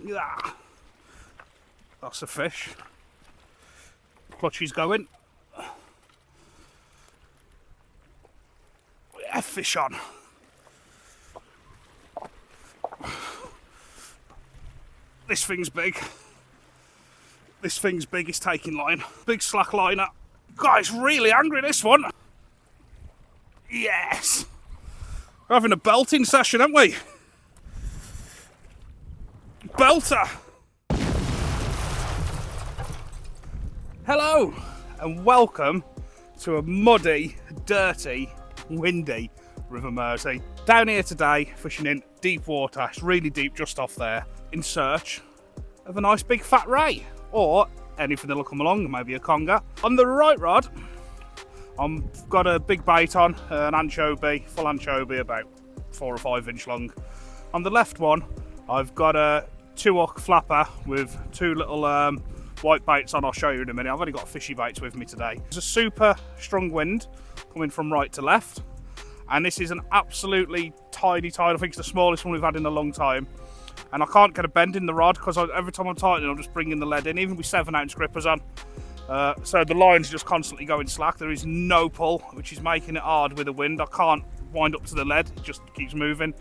Yeah. That's a fish. Clutchy's going. Yeah, fish on. This thing's big. This thing's big, it's taking line. Big slack liner. Guys, really angry this one. Yes. We're having a belting session, aren't we? Belter. Hello and welcome to a muddy, dirty, windy River Mersey. Down here today, fishing in deep water. It's really deep just off there, in search of a nice big fat ray. Or anything that'll come along, maybe a conger. On the right rod, I've got a big bait on, an anchovy, full anchovy, about 4 or 5 inch long. On the left one, I've got a 2-hook flapper with 2 little white baits on. I'll show you in a minute. I've only got fishy baits with me today. There's a super strong wind coming from right to left, and this is an absolutely tiny, I think it's the smallest one we've had in a long time. And I can't get a bend in the rod because every time I'm tightening, I'm just bringing the lead in, even with 7-ounce grippers on. So the line's just constantly going slack. There is no pull, which is making it hard with the wind. I can't wind up to the lead, it just keeps moving.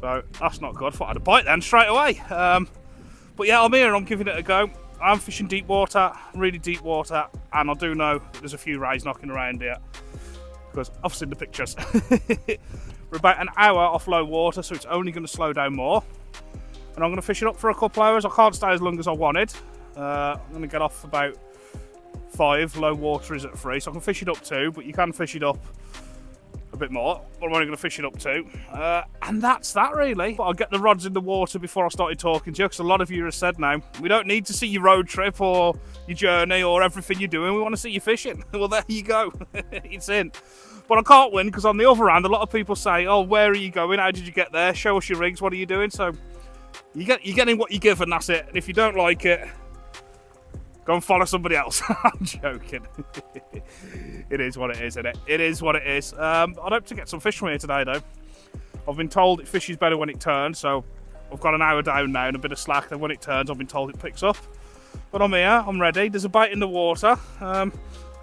So that's not good. Thought I'd bite then straight away. But yeah, I'm here and I'm giving it a go. I'm fishing deep water, really deep water, and I do know there's a few rays knocking around here because I've seen the pictures. We're about an hour off low water, so it's only going to slow down more. And I'm going to fish it up for a couple hours. I can't stay as long as I wanted. I'm going to get off about 5. Low water is at 3, so I can fish it up 2, but you can fish it up a bit more. But I'm only going to fish it up 2. And that's that really. But I'll get the rods in the water before I started talking to you, because a lot of you have said now, we don't need to see your road trip or your journey or everything you're doing. We want to see you fishing. Well, there you go. It's in. But I can't win because on the other hand, a lot of people say, oh, where are you going? How did you get there? Show us your rigs. What are you doing? So you're getting what you're given, that's it. And if you don't like it, go and follow somebody else. I'm joking. It is what it is, isn't it? It is what it is. I'd hope to get some fish from here today, though. I've been told it fishes better when it turns, so I've got an hour down now and a bit of slack. Then when it turns, I've been told it picks up. But I'm here, I'm ready. There's a bait in the water. And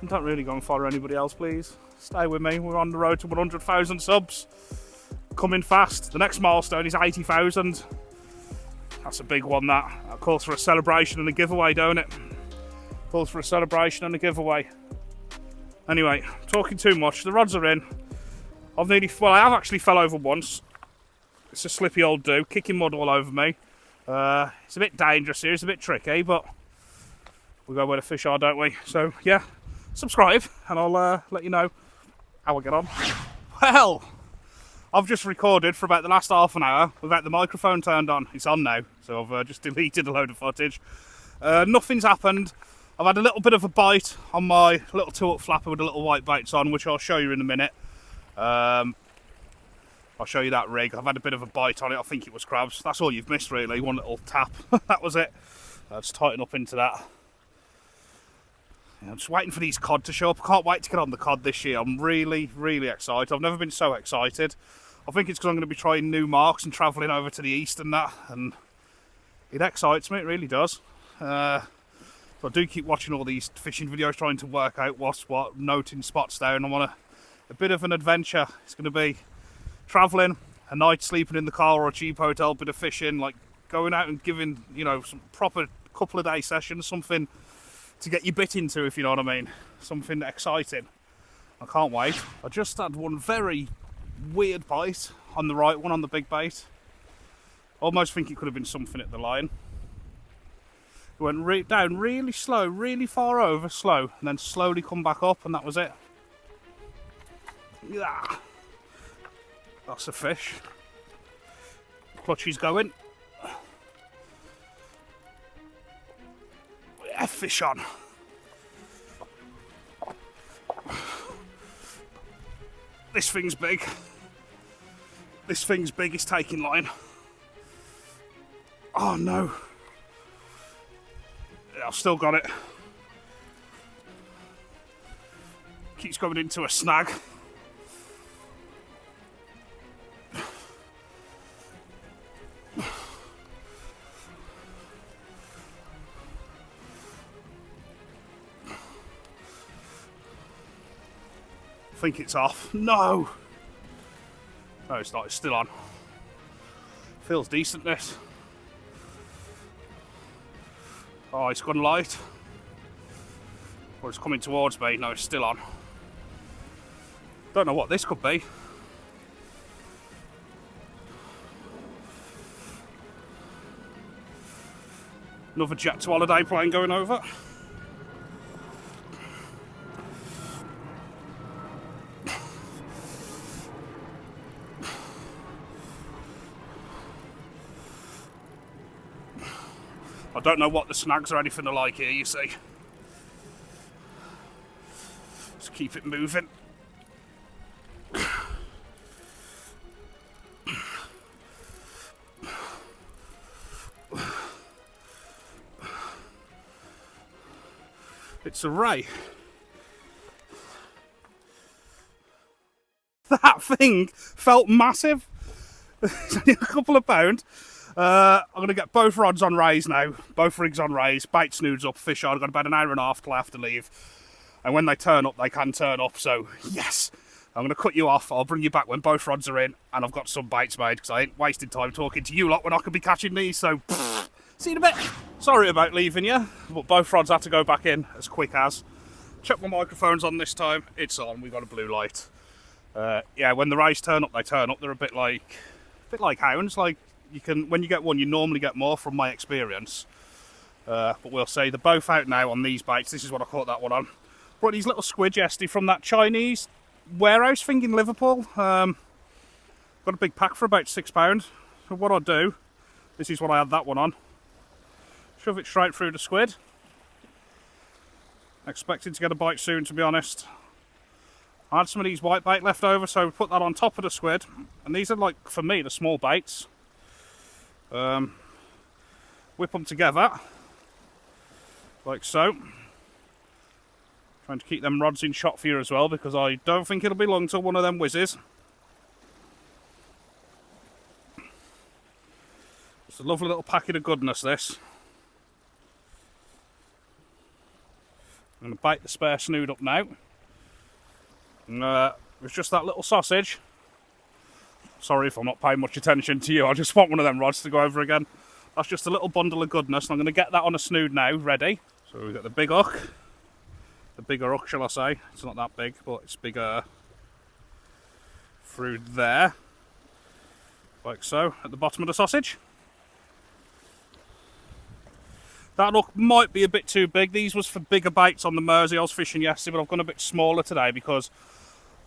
don't really go and follow anybody else, please. Stay with me. We're on the road to 100,000 subs. Coming fast. The next milestone is 80,000. That's a big one, that. That calls for a celebration and a giveaway, don't it? Calls for a celebration and a giveaway. Anyway, talking too much. The rods are in. I have actually fell over once. It's a slippy old do, kicking mud all over me. It's a bit dangerous here. It's a bit tricky, but we go where the fish are, don't we? So, yeah. Subscribe and I'll let you know how I get on. Well, I've just recorded for about the last half an hour without the microphone turned on. It's on now, so I've just deleted a load of footage. Nothing's happened. I've had a little bit of a bite on my little 2-hook flapper with a little white baits on, which I'll show you in a minute. I'll show you that rig. I've had a bit of a bite on it. I think it was crabs. That's all you've missed really, one little tap. That was it. Just tighten up into that. I'm just waiting for these cod to show up. I can't wait to get on the cod this year. I'm really, really excited. I've never been so excited. I think it's because I'm going to be trying new marks and travelling over to the east and that. And it excites me, it really does. So I do keep watching all these fishing videos, trying to work out what's what, noting spots down. I want a bit of an adventure. It's going to be travelling, a night sleeping in the car or a cheap hotel, bit of fishing, like going out and giving, you know, some proper couple of day sessions, something to get your bit into, if you know what I mean. Something exciting. I can't wait. I just had one very weird bite on the right one, on the big bait. Almost think it could have been something at the line. It went down really slow, really far over, slow, and then slowly come back up, and that was it. Yeah. That's a fish. Clutchy's going. Yeah, fish on. This thing's big. This thing's big, it's taking line. Oh no. Yeah, I've still got it. Keeps going into a snag. I think it's off. No! No, it's not. It's still on. Feels decent, this. Oh, it's gone light. Or it's coming towards me. No, it's still on. Don't know what this could be. Another jet to holiday plane going over. I don't know what the snags or anything are like here, you see. Just keep it moving. It's a ray. That thing felt massive. It's only a couple of pound. I'm going to get both rods on rays now. Both rigs on rays. Bait snoods up, fish on. I've got about an hour and a half till I have to leave. And when they turn up, they can turn up. So, yes. I'm going to cut you off. I'll bring you back when both rods are in. And I've got some baits made. Because I ain't wasting time talking to you lot when I could be catching these. So, see you in a bit. Sorry about leaving you. But both rods had to go back in as quick as. Check my microphone's on this time. It's on. We've got a blue light. Yeah, when the rays turn up, they turn up. They're a bit like hounds. Like, you can, when you get one, you normally get more from my experience. But we'll see. They're both out now on these baits. This is what I caught that one on. Brought these little squid yesterday from that Chinese warehouse thing in Liverpool. Got a big pack for about £6. So what I'll do, this is what I had that one on. Shove it straight through the squid. Expecting to get a bite soon, to be honest. I had some of these white bait left over, so we put that on top of the squid. And these are, like, for me, the small baits. Whip them together, like so. Trying to keep them rods in shot for you as well, because I don't think it'll be long till one of them whizzes. It's a lovely little packet of goodness, this. I'm going to bait the spare snood up now. And, it's just that little sausage. Sorry if I'm not paying much attention to you, I just want one of them rods to go over again. That's just a little bundle of goodness, and I'm going to get that on a snood now, ready. So we've got the big hook. The bigger hook, shall I say. It's not that big, but it's bigger through there. Like so, at the bottom of the sausage. That hook might be a bit too big. These was for bigger baits on the Mersey I was fishing yesterday, but I've gone a bit smaller today because,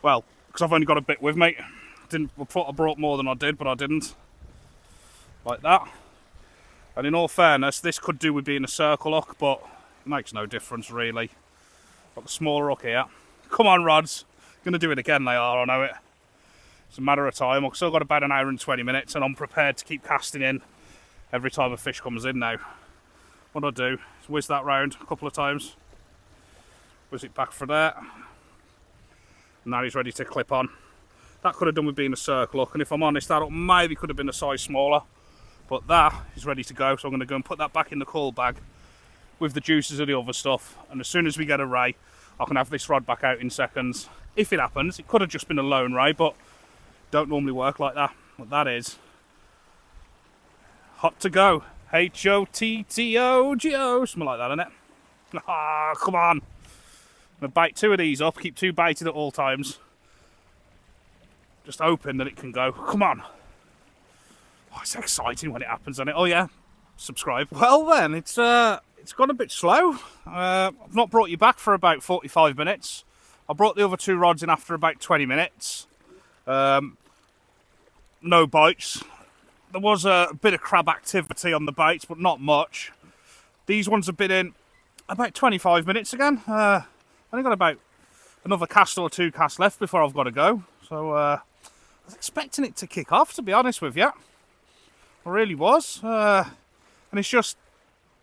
well, because I've only got a bit with me. I thought I brought more than I did, but I didn't. Like that. And in all fairness, this could do with being a circle hook, but it makes no difference really. Got the smaller hook here. Come on, rods. Going to do it again, they are, I know it. It's a matter of time. I've still got about an hour and 20 minutes, and I'm prepared to keep casting in every time a fish comes in now. What I'll do is whiz that round a couple of times. Whiz it back for there. And now he's ready to clip on. That could have done with being a circle hook, and if I'm honest, that hook maybe could have been a size smaller. But that is ready to go, so I'm going to go and put that back in the coil bag with the juices of the other stuff. And as soon as we get a ray, I can have this rod back out in seconds. If it happens, it could have just been a lone ray, but don't normally work like that. What that is, hot to go. H-O-T-T-O-G-O, something like that, isn't it? Ah, come on. I'm going to bait two of these up, keep two baited at all times. Just hoping that it can go. Come on. Oh, it's exciting when it happens, isn't it? Oh yeah, subscribe. Well then, it's gone a bit slow. I've not brought you back for about 45 minutes. I brought the other two rods in after about 20 minutes. No bites. There was a bit of crab activity on the baits, but not much. These ones have been in about 25 minutes again. Only got about another cast or two casts left before I've got to go. So I was expecting it to kick off, to be honest with you. I really was. And it's just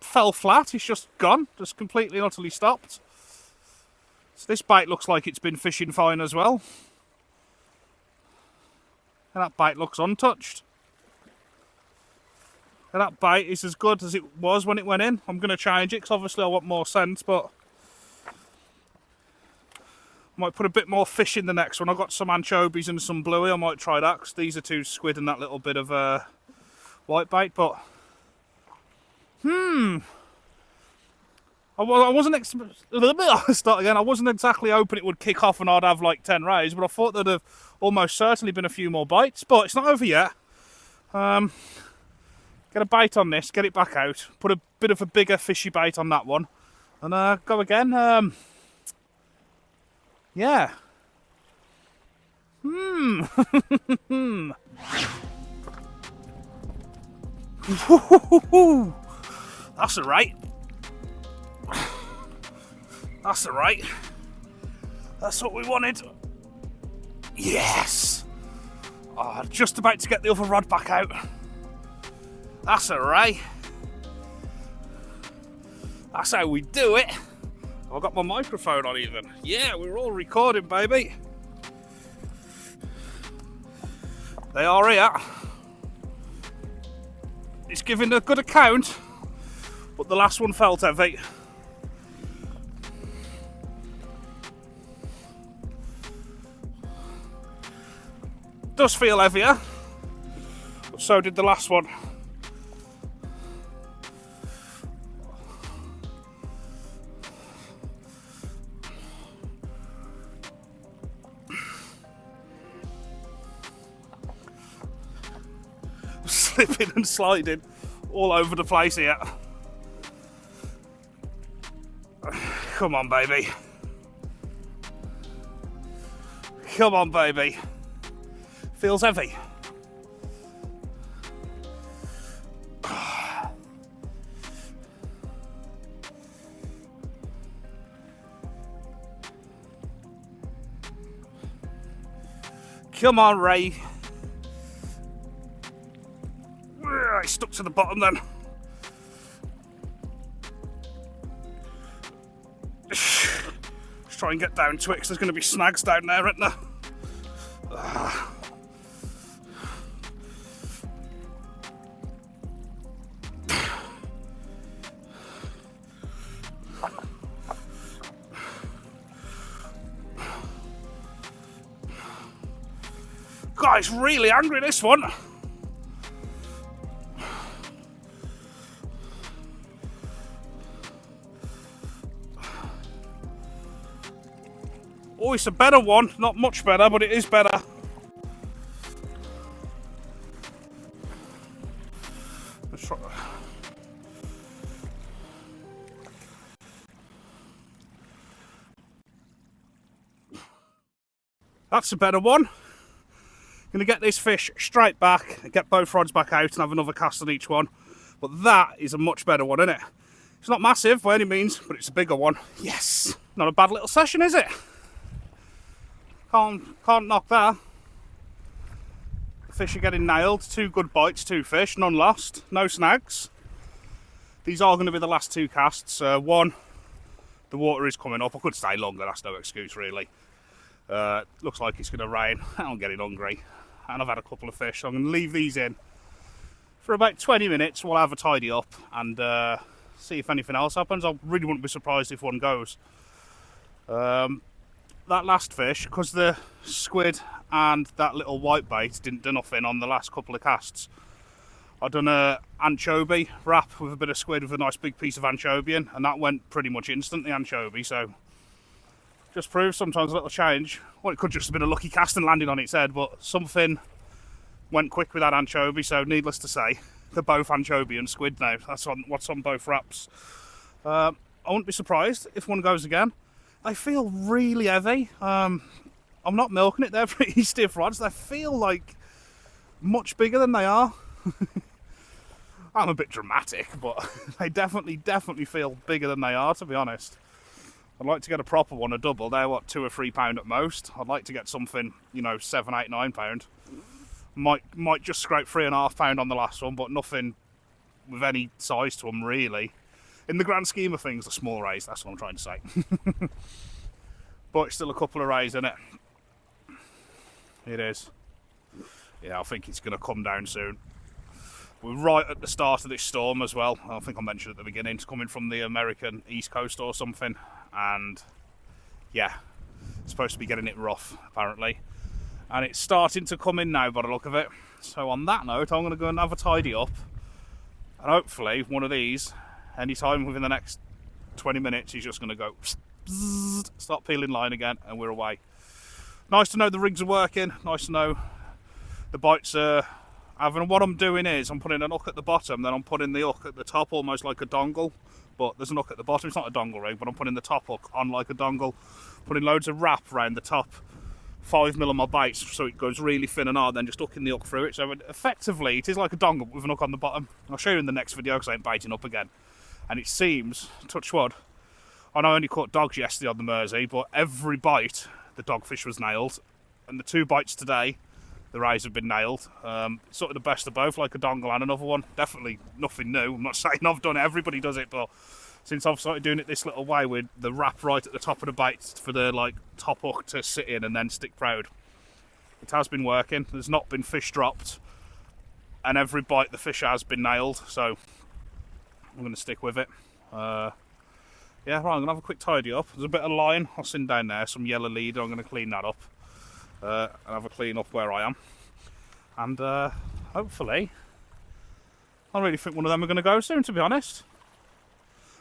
fell flat. It's just gone. Just completely and utterly stopped. So this bait looks like it's been fishing fine as well. And that bait looks untouched. And that bait is as good as it was when it went in. I'm going to change it because obviously I want more scent, but Might put a bit more fish in the next one. I've got some anchovies and some bluey. I might try that, because these are 2 squid and that little bit of white bait. But I wasn't start again. I wasn't exactly hoping it would kick off and I'd have like 10 rays, but I thought there'd have almost certainly been a few more bites. But it's not over yet. Get a bait on this, get it back out, put a bit of a bigger fishy bait on that one, and go again. Yeah. That's alright. That's alright. That's what we wanted. Yes. Oh, just about to get the other rod back out. That's alright. That's how we do it. I've got my microphone on even. Yeah, we're all recording, baby. They are here. It's giving a good account, but the last one felt heavy. Does feel heavier, but so did the last one. Slipping and sliding all over the place here. Come on, baby. Come on, baby. Feels heavy. Come on, Ray. I stuck to the bottom then. Just try and get down to it, because there's going to be snags down there, isn't there? God, it's really angry, this one. Oh, it's a better one. Not much better, but it is better. Let's try. That's a better one. Going to get this fish straight back, get both rods back out and have another cast on each one. But that is a much better one, isn't it? It's not massive by any means, but it's a bigger one. Yes! Not a bad little session, is it? Can't knock that. The fish are getting nailed. 2 good bites, 2 fish, none lost, no snags. These are going to be the last 2 casts. One, the water is coming up. I could stay longer, that's no excuse really. Looks like it's going to rain. I'm getting hungry. And I've had a couple of fish, so I'm going to leave these in for about 20 minutes. We'll have a tidy up and see if anything else happens. I really wouldn't be surprised if one goes. That last fish, because the squid and that little white bait didn't do nothing on the last couple of casts, I've done a anchovy wrap with a bit of squid with a nice big piece of anchovy in, and that went pretty much instantly, anchovy. So just proves sometimes a little change. Well, it could just have been a lucky cast and landing on its head, but something went quick with that anchovy. So needless to say, they're both anchovy and squid now. That's what's on both wraps. I wouldn't be surprised if one goes again. They feel really heavy. I'm not milking it, they're pretty stiff rods. They feel like much bigger than they are. I'm a bit dramatic, but they definitely feel bigger than they are, to be honest. I'd like to get a proper one, a double. They're what, 2 or 3 pound at most. I'd like to get something, you know, 7, 8, 9 pound. Might just scrape 3.5 pound on the last one, but nothing with any size to them really. In the grand scheme of things, a small raise, that's what I'm trying to say. But it's still a couple of rays in it. It is. Yeah, I think it's going to come down soon. We're right at the start of this storm as well. I think I mentioned at the beginning, it's coming from the American East Coast or something. And yeah, supposed to be getting it rough, apparently. And it's starting to come in now by the look of it. So on that note, I'm going to go and have a tidy up. And hopefully one of these, anytime within the next 20 minutes, he's just going to go start peeling line again, and we're away. Nice to know the rigs are working. Nice to know the bites are having. What I'm doing is I'm putting an hook at the bottom, then I'm putting the hook at the top, almost like a dongle. But there's an hook at the bottom. It's not a dongle rig, but I'm putting the top hook on like a dongle, putting loads of wrap around the top 5mm of my baits so it goes really thin and hard, then just hooking the hook through it. So effectively it is like a dongle with an hook on the bottom. I'll show you in the next video because I ain't baiting up again. And it seems, touch wood, I know I only caught dogs yesterday on the Mersey, but every bite the dogfish was nailed, and the 2 bites today the rays have been nailed. Sort of the best of both, like a dongle and another one. Definitely nothing new. I'm not saying I've done it, everybody does it, but since I've started doing it this little way with the wrap right at the top of the bait for the like top hook to sit in and then stick proud, it has been working. There's not been fish dropped, and every bite the fish has been nailed, so I'm going to stick with it. Yeah, right, I'm going to have a quick tidy up. There's a bit of line I'll send down there, some yellow leader. I'm going to clean that up and have a clean up where I am, and hopefully I really think one of them are going to go soon, to be honest.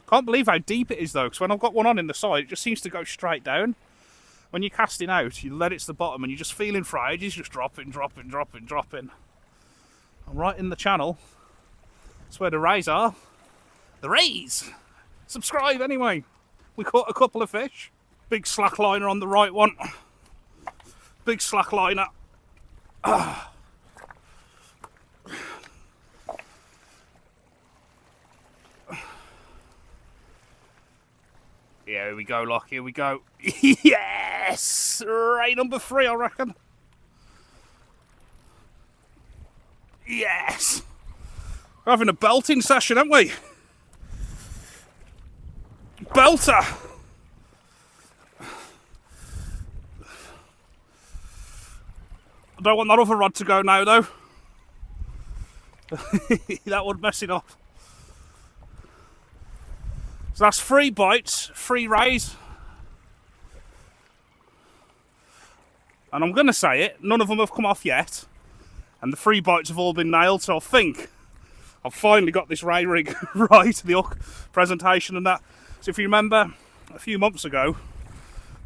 Can't believe how deep it is though, because when I've got one on in the side, it just seems to go straight down. When you're casting out, you let it to the bottom and you're just feeling for ages, just dropping. I'm right in the channel. That's where the rays are. The rays! Subscribe anyway. We caught a couple of fish. Big slack liner on the right one. Big slack liner. Yeah, here we go, Locke, here we go. Yes! Ray number 3, I reckon. Yes! We're having a belting session, aren't we? Belter! I don't want that other rod to go now, though. That would mess it up. So that's 3 bites, 3 rays. And I'm going to say it, none of them have come off yet. And the 3 bites have all been nailed, so I think I've finally got this ray rig right, the hook presentation and that. So if you remember, a few months ago,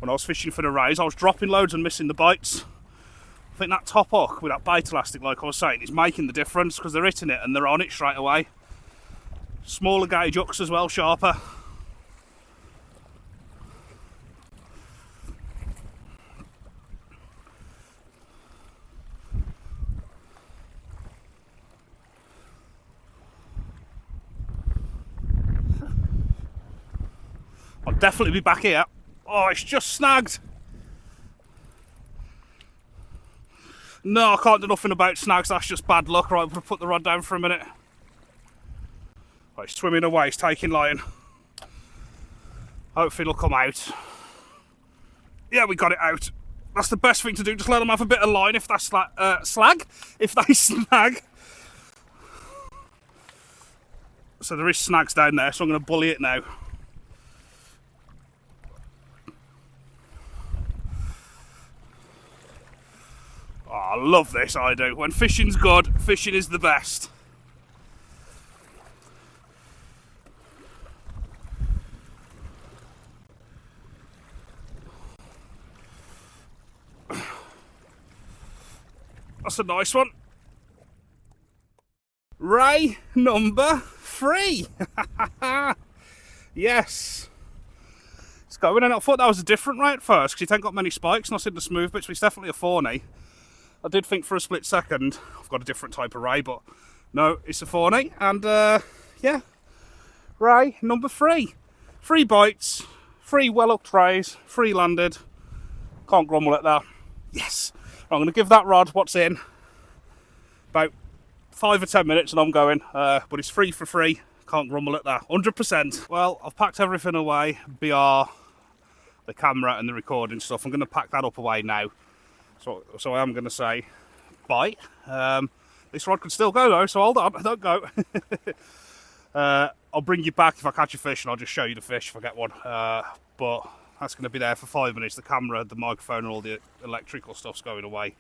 when I was fishing for the rays, I was dropping loads and missing the bites. I think that top hook with that bait elastic, like I was saying, is making the difference, because they're hitting it and they're on it straight away. Smaller gauge hooks as well, sharper. I'll definitely be back here. Oh, it's just snagged. No, I can't do nothing about snags, that's just bad luck. Right, I'm going to put the rod down for a minute. Right, it's swimming away, it's taking line. Hopefully it'll come out. Yeah, we got it out. That's the best thing to do, just let them have a bit of line if that's slag. If they snag. So there is snags down there, so I'm going to bully it now. Oh, I love this, I do. When fishing's good, fishing is the best. That's a nice one. Ray number 3. Yes. It's going, and I thought that was a different ray at first, because it ain't got many spikes, and I said the smooth bits, but it's definitely a fawny. I did think for a split second I've got a different type of ray, but no, it's a fawny. And yeah, ray number 3. 3 bites, 3 well-hooked rays, 3 landed. Can't grumble at that. Yes. I'm going to give that rod what's in about 5 or 10 minutes and I'm going. But it's 3 for 3. Can't grumble at that. 100%. Well, I've packed everything away, BR, the camera and the recording stuff. I'm going to pack that up away now. So I am going to say bye. This rod could still go though, so hold on, don't go. I'll bring you back if I catch a fish and I'll just show you the fish if I get one. But That's going to be there for 5 minutes. The camera, the microphone and all the electrical stuff's going away.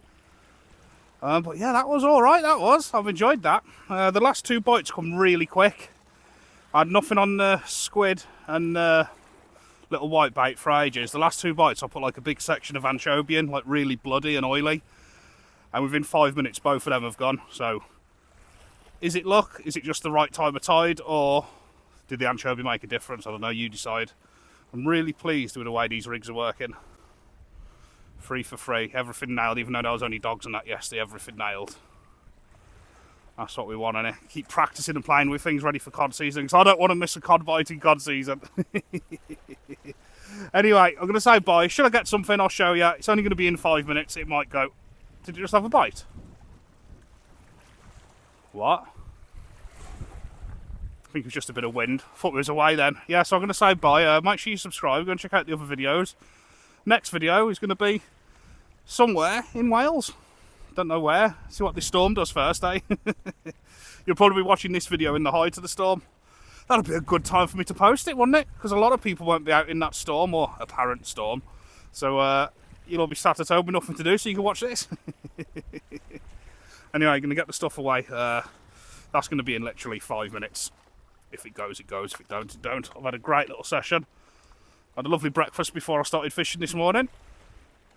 But yeah, that was alright, that was. I've enjoyed that. The last 2 bites come really quick. I had nothing on the squid and little white bait for ages. The last 2 bites I put like a big section of anchovy in, like really bloody and oily. And within 5 minutes both of them have gone. So, is it luck? Is it just the right time of tide? Or did the anchovy make a difference? I don't know, you decide. I'm really pleased with the way these rigs are working. 3 for 3, everything nailed, even though there was only dogs and that yesterday, everything nailed. That's what we want, innit? Keep practicing and playing with things ready for cod season, because I don't want to miss a cod bite in cod season. Anyway, I'm going to say bye. Should I get something, I'll show you. It's only going to be in 5 minutes, it might go. Did you just have a bite? What? I think it was just a bit of wind. Thought it was away then. Yeah, so I'm going to say bye. Make sure you subscribe. Go and check out the other videos. Next video is going to be somewhere in Wales. Don't know where. See what this storm does first, eh? You'll probably be watching this video in the height of the storm. That'll be a good time for me to post it, wouldn't it? Because a lot of people won't be out in that storm, or apparent storm. So you'll all be sat at home with nothing to do, so you can watch this. Anyway, I'm going to get the stuff away. That's going to be in literally 5 minutes. If it goes, it goes. If it don't, it don't. I've had a great little session. Had a lovely breakfast before I started fishing this morning.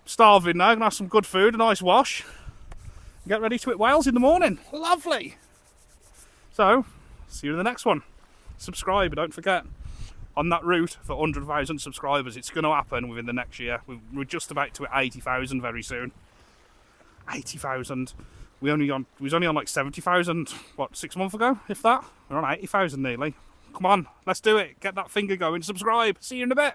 Starving now, gonna have some good food, a nice wash. Get ready to hit Wales in the morning. Lovely. So, see you in the next one. Subscribe, don't forget. On that route for 100,000 subscribers, it's going to happen within the next year. We're just about to hit 80,000 very soon. 80,000. We was only on like 70,000, what, 6 months ago, if that? We're on 80,000 nearly. Come on, let's do it. Get that finger going. Subscribe. See you in a bit.